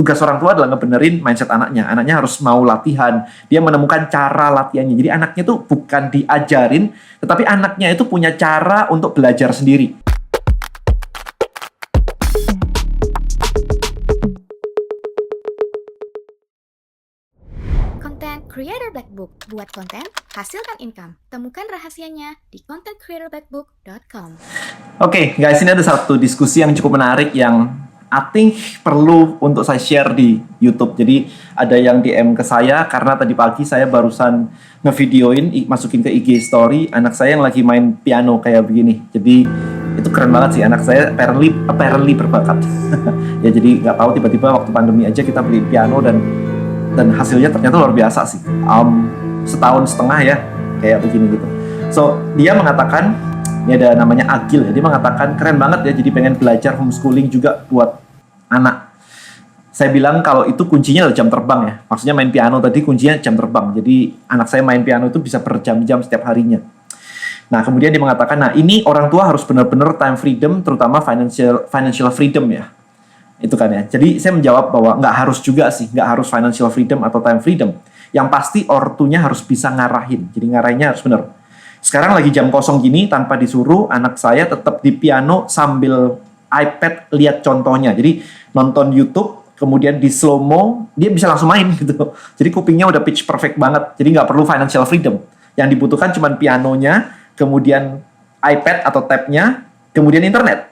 tugas orang tua adalah ngebenerin mindset anaknya. Anaknya harus mau latihan, dia menemukan cara latihannya. Jadi anaknya tuh bukan diajarin, tetapi anaknya itu punya cara untuk belajar sendiri. Content Creator Black Book. Buat konten, hasilkan income. Temukan rahasianya di contentcreatorblackbook.com. Oke, guys, ini ada satu diskusi yang cukup menarik yang I think perlu untuk saya share di YouTube. Jadi ada yang DM ke saya karena tadi pagi saya barusan ngevideoin, masukin ke IG story anak saya yang lagi main piano kayak begini. Jadi itu keren banget sih, anak saya apparently berbakat. Ya jadi nggak tahu, tiba-tiba waktu pandemi aja kita beli piano dan hasilnya ternyata luar biasa sih. Setahun setengah ya kayak begini gitu. So dia mengatakan, ini ada namanya Agil ya, dia mengatakan keren banget ya, jadi pengen belajar homeschooling juga buat anak. Saya bilang kalau itu kuncinya adalah jam terbang ya, maksudnya main piano tadi kuncinya jam terbang. Jadi anak saya main piano itu bisa berjam-jam setiap harinya. Nah kemudian dia mengatakan, nah ini orang tua harus benar-benar time freedom, terutama financial freedom ya. Itu kan ya. Jadi saya menjawab bahwa nggak harus juga sih, nggak harus financial freedom atau time freedom. Yang pasti ortunya harus bisa ngarahin. Jadi ngarahinnya harus benar. Sekarang lagi jam kosong gini, tanpa disuruh, anak saya tetap di piano sambil iPad lihat contohnya. Jadi nonton YouTube, kemudian di slow mo, dia bisa langsung main gitu. Jadi kupingnya udah pitch perfect banget. Jadi nggak perlu financial freedom. Yang dibutuhkan cuma pianonya, kemudian iPad atau tabnya, kemudian internet.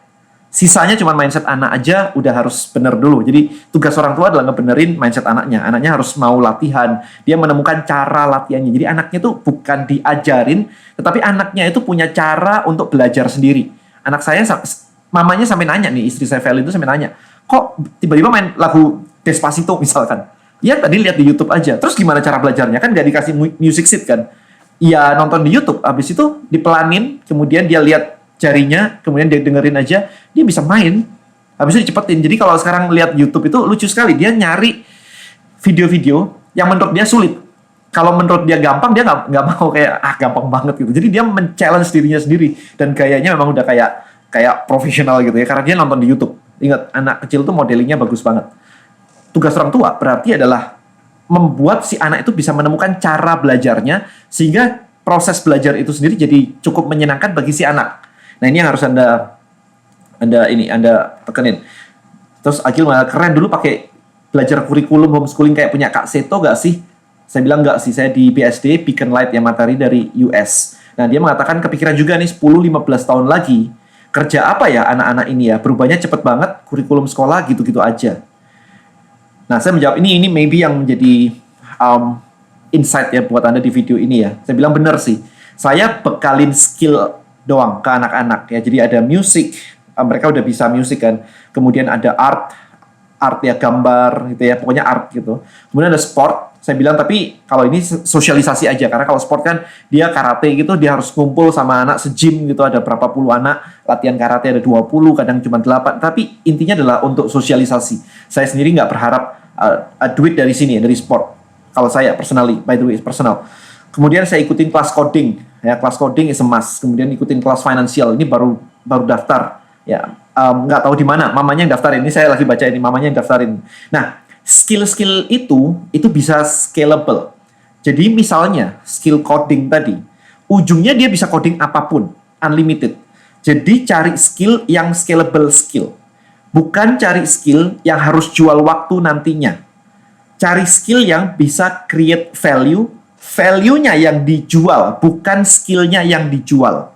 Sisanya cuma mindset anak aja udah harus bener dulu. Jadi tugas orang tua adalah ngebenerin mindset anaknya. Anaknya harus mau latihan, dia menemukan cara latihannya. Jadi anaknya tuh bukan diajarin, tetapi anaknya itu punya cara untuk belajar sendiri. Anak saya, mamanya sampai nanya nih, istri saya Feli itu sampai nanya, kok tiba-tiba main lagu Despacito misalkan. Ya tadi lihat di YouTube aja. Terus gimana cara belajarnya? Kan gak dikasih music sheet kan. Iya nonton di YouTube, habis itu dipelanin, kemudian dia lihat jarinya, kemudian dia dengerin aja, dia bisa main. Habis itu dicepetin. Jadi kalau sekarang lihat YouTube itu lucu sekali, dia nyari video-video yang menurut dia sulit. Kalau menurut dia gampang, dia nggak mau kayak gampang banget gitu. Jadi dia men-challenge dirinya sendiri dan gayanya memang udah kayak profesional gitu ya, karena dia nonton di YouTube. Ingat, anak kecil tuh modelingnya bagus banget. Tugas orang tua berarti adalah membuat si anak itu bisa menemukan cara belajarnya sehingga proses belajar itu sendiri jadi cukup menyenangkan bagi si anak. Nah ini yang harus anda tekenin. Terus Agil malah keren, dulu pakai belajar kurikulum homeschooling kayak punya Kak Seto gak sih? Saya bilang gak sih, saya di BSD Beacon Light yang materi dari US. Nah dia mengatakan kepikiran juga nih 10-15 tahun lagi kerja apa ya anak-anak ini ya, berubahnya cepet banget, kurikulum sekolah gitu-gitu aja. Nah saya menjawab ini maybe yang menjadi insight ya buat Anda di video ini ya. Saya bilang bener sih, saya bekalin skill doang ke anak-anak ya. Jadi ada musik, mereka udah bisa musik kan. Kemudian ada art ya, gambar gitu ya, pokoknya art gitu. Kemudian ada sport. Saya bilang tapi kalau ini sosialisasi aja, karena kalau sport kan dia karate gitu, dia harus kumpul sama anak se-gym gitu, ada berapa puluh anak latihan karate, ada 20, kadang cuma 8. Tapi intinya adalah untuk sosialisasi. Saya sendiri nggak berharap duit dari sini ya, dari sport. Kalau saya personally, by the way, personal. Kemudian saya ikutin kelas coding, ya kelas coding is a must. Kemudian ikutin kelas finansial, ini baru daftar, ya nggak tahu di mana, mamanya yang daftarin. Ini saya lagi baca ini, mamanya yang daftarin. Nah, skill-skill itu bisa scalable. Jadi misalnya skill coding tadi, ujungnya dia bisa coding apapun, unlimited. Jadi cari skill yang scalable skill, bukan cari skill yang harus jual waktu nantinya. Cari skill yang bisa create value-nya yang dijual, bukan skill-nya yang dijual.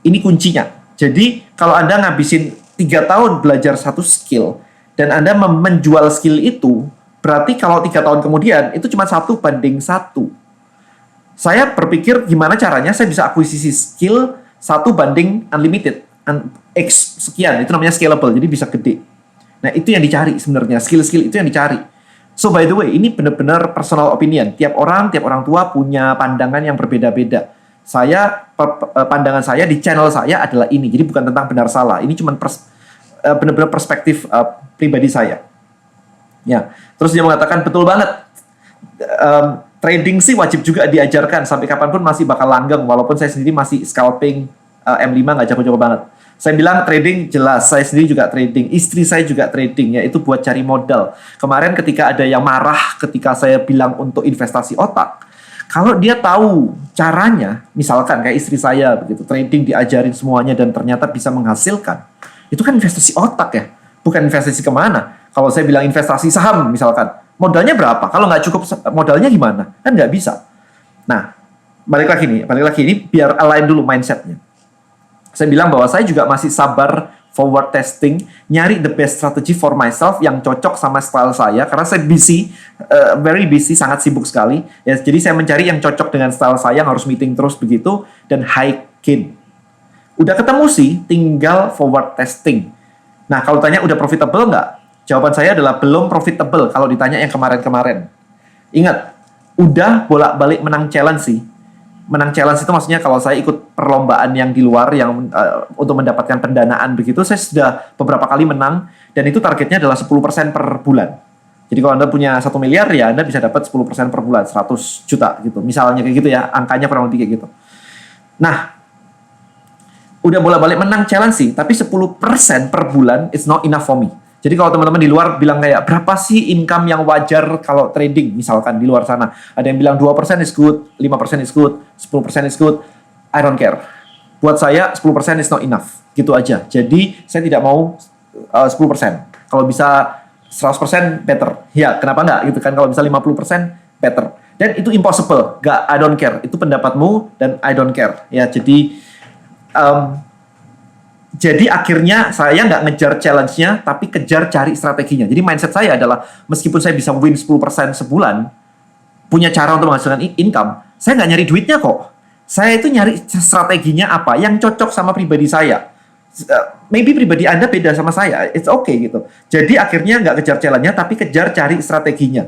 Ini kuncinya. Jadi, kalau Anda ngabisin 3 tahun belajar satu skill, dan Anda menjual skill itu, berarti kalau 3 tahun kemudian, itu cuma 1:1. Saya berpikir gimana caranya saya bisa akuisisi skill 1:, unlimited. X sekian, itu namanya scalable, jadi bisa gede. Nah, itu yang dicari sebenarnya, skill-skill itu yang dicari. So by the way, ini benar-benar personal opinion. Tiap orang tua punya pandangan yang berbeda-beda. Pandangan saya di channel saya adalah ini. Jadi bukan tentang benar salah. Ini cuma benar-benar perspektif pribadi saya. Ya, terus dia mengatakan betul banget. Trading sih wajib juga diajarkan sampai kapanpun masih bakal langgeng. Walaupun saya sendiri masih scalping M5 nggak jago-jago banget. Saya bilang trading jelas, saya sendiri juga trading, istri saya juga trading, ya itu buat cari modal. Kemarin ketika ada yang marah ketika saya bilang untuk investasi otak, kalau dia tahu caranya, misalkan kayak istri saya begitu, trading diajarin semuanya dan ternyata bisa menghasilkan, itu kan investasi otak ya, bukan investasi kemana. Kalau saya bilang investasi saham misalkan, modalnya berapa? Kalau nggak cukup modalnya gimana? Kan nggak bisa. Nah, balik lagi ini biar align dulu mindsetnya. Saya bilang bahwa saya juga masih sabar forward testing, nyari the best strategy for myself yang cocok sama style saya, karena saya busy, very busy, sangat sibuk sekali. Ya, jadi saya mencari yang cocok dengan style saya, yang harus meeting terus begitu, dan high gain. Udah ketemu sih, tinggal forward testing. Nah, kalau tanya udah profitable nggak? Jawaban saya adalah belum profitable kalau ditanya yang kemarin-kemarin. Ingat, udah bolak-balik menang challenge sih. Menang challenge itu maksudnya kalau saya ikut perlombaan yang di luar yang untuk mendapatkan pendanaan begitu, saya sudah beberapa kali menang dan itu targetnya adalah 10% per bulan. Jadi kalau Anda punya 1 miliar ya Anda bisa dapat 10% per bulan, 100 juta gitu. Misalnya kayak gitu ya, angkanya kurang lebih kayak gitu. Nah, udah bolak-balik menang challenge sih, tapi 10% per bulan is not enough for me. Jadi kalau teman-teman di luar bilang kayak, berapa sih income yang wajar kalau trading, misalkan di luar sana. Ada yang bilang 2% is good, 5% is good, 10% is good. I don't care. Buat saya, 10% is not enough. Gitu aja. Jadi, saya tidak mau 10%. Kalau bisa 100% better. Ya, kenapa enggak? Gitu kan. Kalau bisa 50% better. Dan itu impossible. Nggak, I don't care. Itu pendapatmu dan I don't care. Ya, jadi akhirnya saya nggak ngejar challenge-nya, tapi kejar cari strateginya. Jadi mindset saya adalah, meskipun saya bisa win 10% sebulan, punya cara untuk menghasilkan income, saya nggak nyari duitnya kok. Saya itu nyari strateginya apa, yang cocok sama pribadi saya. Maybe pribadi Anda beda sama saya, it's okay gitu. Jadi akhirnya nggak kejar challenge-nya, tapi kejar cari strateginya.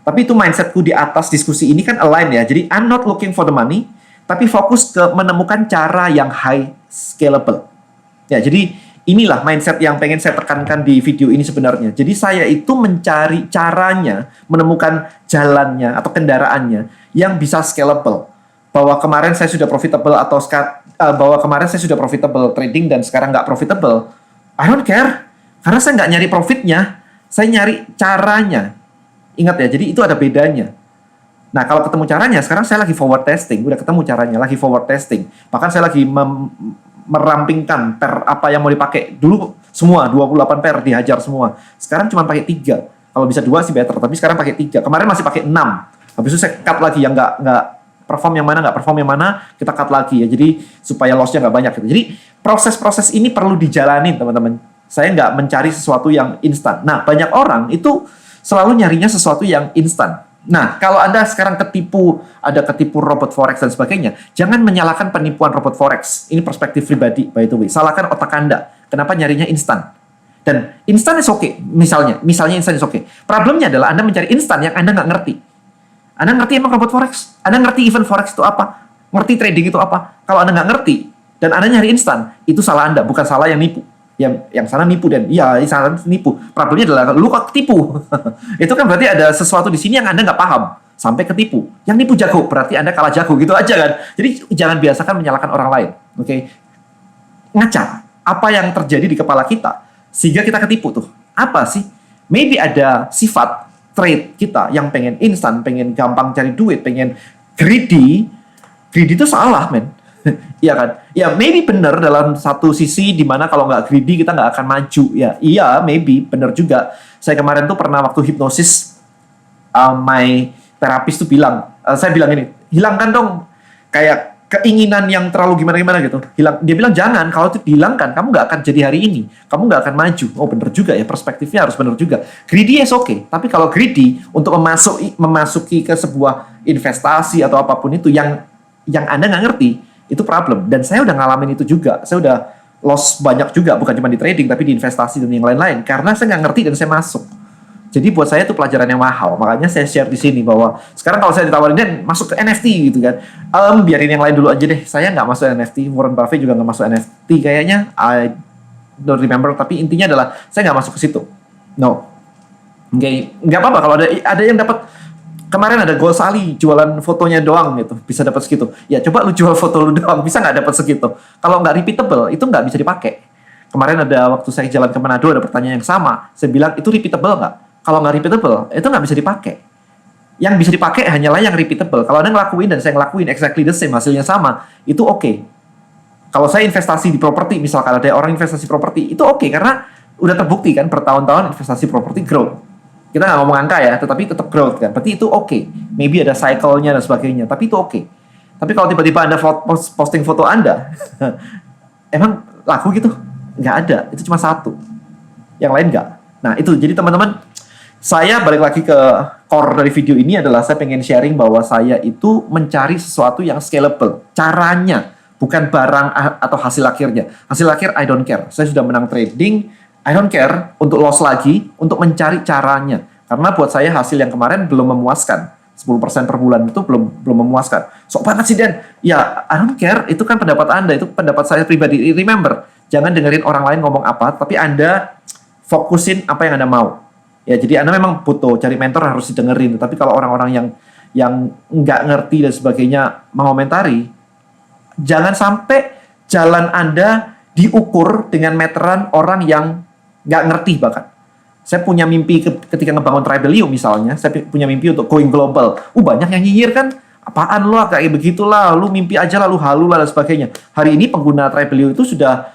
Tapi itu mindsetku di atas diskusi ini kan align ya. Jadi I'm not looking for the money, tapi fokus ke menemukan cara yang high scalable. Ya, jadi inilah mindset yang pengen saya tekankan di video ini sebenarnya. Jadi saya itu mencari caranya, menemukan jalannya atau kendaraannya yang bisa scalable. Bahwa kemarin saya sudah profitable atau bahwa kemarin saya sudah profitable trading dan sekarang nggak profitable, I don't care. Karena saya nggak nyari profitnya, saya nyari caranya. Ingat ya, jadi itu ada bedanya. Nah, kalau ketemu caranya, sekarang saya lagi forward testing, udah ketemu caranya, lagi forward testing. Bahkan saya lagi merampingkan per apa yang mau dipakai. Dulu semua 28 per dihajar semua. Sekarang cuma pakai 3. Kalau bisa 2 sih better, tapi sekarang pakai 3. Kemarin masih pakai 6. Habis itu saya cut lagi yang nggak perform yang mana, kita cut lagi ya. Jadi supaya loss-nya nggak banyak gitu. Jadi proses-proses ini perlu dijalani, teman-teman. Saya nggak mencari sesuatu yang instan. Nah, banyak orang itu selalu nyarinya sesuatu yang instan. Nah, kalau Anda sekarang ketipu robot forex dan sebagainya, jangan menyalahkan penipuan robot forex. Ini perspektif pribadi, by the way. Salahkan otak Anda. Kenapa nyarinya instan? Dan instan is okay. Misalnya instan is okay. Problemnya adalah Anda mencari instan yang Anda nggak ngerti. Anda ngerti emang robot forex? Anda ngerti event forex itu apa? Ngerti trading itu apa? Kalau Anda nggak ngerti, dan Anda nyari instan, itu salah Anda, bukan salah yang nipu. Yang sana nipu dan sana nipu. Problemnya adalah lu kok ketipu. Itu kan berarti ada sesuatu di sini yang Anda nggak paham sampai ketipu. Yang nipu jago berarti Anda kalah jago gitu aja kan. Jadi jangan biasakan menyalahkan orang lain. Oke. Ngaca apa yang terjadi di kepala kita sehingga kita ketipu tuh. Apa sih? Maybe ada sifat trade kita yang pengen instan, pengen gampang cari duit, pengen greedy. Greedy itu salah, men. Iya kan? Ya maybe benar dalam satu sisi di mana kalau nggak greedy kita nggak akan maju. Ya iya maybe benar juga. Saya kemarin tuh pernah waktu hipnosis, my terapis tuh saya bilang ini, hilangkan dong kayak keinginan yang terlalu gimana gitu. Dia bilang jangan, kalau itu dihilangkan kamu nggak akan jadi hari ini, kamu nggak akan maju. Oh benar juga ya, perspektifnya harus benar juga. Greedy is okay, tapi kalau greedy untuk memasuki ke sebuah investasi atau apapun itu yang Anda nggak ngerti, itu problem. Dan saya udah ngalamin itu juga. Saya udah loss banyak juga, bukan cuma di trading, tapi di investasi dan yang lain-lain. Karena saya nggak ngerti dan saya masuk. Jadi buat saya itu pelajaran yang mahal. Makanya saya share di sini bahwa sekarang kalau saya ditawarin, Dan, masuk ke NFT gitu kan. Biarin yang lain dulu aja deh. Saya nggak masuk NFT. Warren Buffett juga nggak masuk NFT kayaknya. I don't remember. Tapi intinya adalah saya nggak masuk ke situ. No. Nggak apa-apa kalau ada yang dapat kemarin ada Gosali jualan fotonya doang gitu, bisa dapat segitu. Ya coba lu jual foto lu doang, bisa nggak dapat segitu? Kalau nggak repeatable, itu nggak bisa dipakai. Kemarin ada waktu saya jalan ke Manado ada pertanyaan yang sama. Saya bilang itu repeatable nggak? Kalau nggak repeatable, itu nggak bisa dipakai. Yang bisa dipakai hanyalah yang repeatable. Kalau Anda ngelakuin dan saya ngelakuin exactly the same, hasilnya sama, itu oke. Kalau saya investasi di properti, misalkan ada orang investasi properti, itu oke karena udah terbukti kan bertahun-tahun investasi properti growth. Kita nggak ngomong angka ya, tetapi tetap growth kan. Berarti itu oke. Maybe ada cycle-nya dan sebagainya, tapi itu oke. Tapi kalau tiba-tiba Anda posting foto Anda, emang laku gitu? Nggak ada. Itu cuma satu. Yang lain nggak. Nah itu, jadi teman-teman, saya balik lagi ke core dari video ini adalah saya pengen sharing bahwa saya itu mencari sesuatu yang scalable. Caranya, bukan barang atau hasil akhirnya. Hasil akhir, I don't care. Saya sudah menang trading, I don't care untuk loss lagi, untuk mencari caranya. Karena buat saya hasil yang kemarin belum memuaskan. 10% per bulan itu belum memuaskan. Sok banget sih Dan. Ya, I don't care. Itu kan pendapat Anda, itu pendapat saya pribadi. Remember, jangan dengerin orang lain ngomong apa, tapi Anda fokusin apa yang Anda mau. Ya, jadi Anda memang butuh cari mentor harus didengerin. Tapi kalau orang-orang yang nggak ngerti dan sebagainya mengomentari, jangan sampai jalan Anda diukur dengan meteran orang yang nggak ngerti bahkan. Saya punya mimpi ketika ngebangun Tribelio misalnya, saya punya mimpi untuk going global. Banyak yang nyinyir kan, apaan lo kayak begitulah, lu mimpi aja lalu halu lah dan sebagainya. Hari ini pengguna Tribelio itu sudah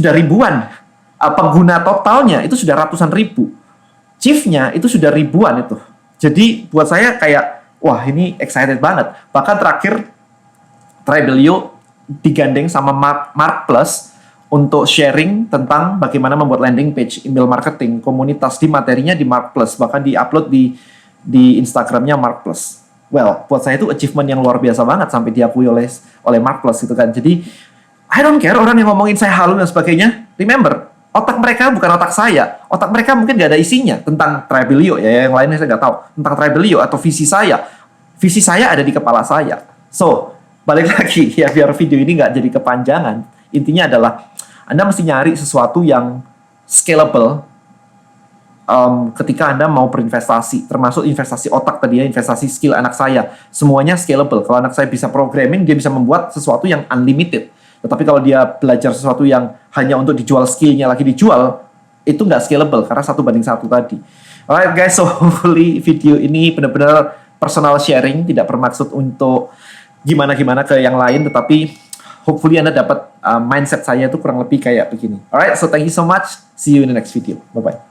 ribuan. Pengguna totalnya itu sudah ratusan ribu. Chief-nya itu sudah ribuan itu. Jadi buat saya kayak, wah ini excited banget. Bahkan terakhir Tribelio digandeng sama Mark Plus untuk sharing tentang bagaimana membuat landing page, email marketing, komunitas di materinya di Mark Plus, bahkan di-upload di Instagramnya Mark Plus. Well, buat saya itu achievement yang luar biasa banget sampai diakui oleh Mark Plus gitu kan. Jadi I don't care orang yang ngomongin saya halu dan sebagainya. Remember, otak mereka bukan otak saya. Otak mereka mungkin gak ada isinya tentang Tribelio ya, yang lainnya saya nggak tahu tentang Tribelio atau visi saya. Visi saya ada di kepala saya. So balik lagi ya biar video ini nggak jadi kepanjangan. Intinya adalah Anda mesti nyari sesuatu yang scalable ketika Anda mau berinvestasi, termasuk investasi otak tadi ya, investasi skill anak saya. Semuanya scalable. Kalau anak saya bisa programming, dia bisa membuat sesuatu yang unlimited. Tetapi kalau dia belajar sesuatu yang hanya untuk dijual skillnya lagi dijual, itu nggak scalable karena 1:1 tadi. Alright guys, so hopefully video ini benar-benar personal sharing, tidak bermaksud untuk gimana-gimana ke yang lain, tetapi hopefully Anda dapat mindset saya itu kurang lebih kayak begini. Alright, so thank you so much. See you in the next video. Bye-bye.